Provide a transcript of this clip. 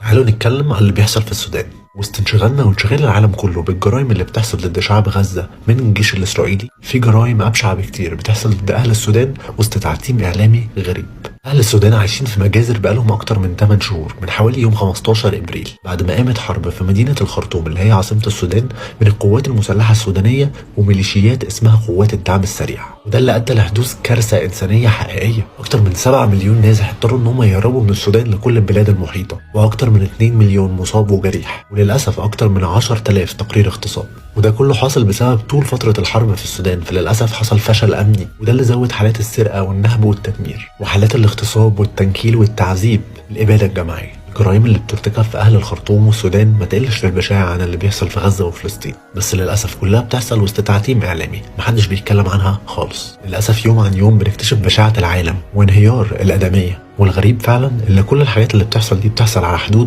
تعالوا نتكلم عن اللي بيحصل في السودان. وسط انشغالنا وانشغال العالم كله بالجرائم اللي بتحصل ضد شعب غزة من الجيش الإسرائيلي، في جرائم أبشع بكتير بتحصل ضد أهل السودان وسط تعتيم إعلامي غريب. أهل السودان عايشين في مجازر بقالهم أكتر من 8 شهور من حوالي يوم 15 إبريل، بعد ما قامت حرب في مدينة الخرطوم اللي هي عاصمة السودان بين القوات المسلحة السودانية وميليشيات اسمها قوات الدعم السريع، وده اللي أدى لحدوث كارثة إنسانية حقيقية. أكتر من 7 مليون نازح اضطروا إن هم يهربوا من السودان لكل البلاد المحيطة، وأكتر من 2 مليون مصاب وجريح، وللأسف أكتر من 10,000 تقرير اغتصاب. وده كله حاصل بسبب طول فترة الحرب في السودان، فللأسف حصل فشل أمني، وده اللي زود حالات السرقة والنهب والتدمير وحالات الاغتصاب والتنكيل والتعذيب، الإبادة الجماعية. الجرائم اللي بترتكب في أهل الخرطوم والسودان ما تقلش في البشاعة عن اللي بيحصل في غزة وفلسطين، بس للأسف كلها بتحصل وسط تعتيم إعلامي محدش بيتكلم عنها خالص. للأسف يوم عن يوم بنكتشف بشاعة العالم وانهيار الآدمية، والغريب فعلا إن كل الحاجات اللي بتحصل دي بتحصل على حدود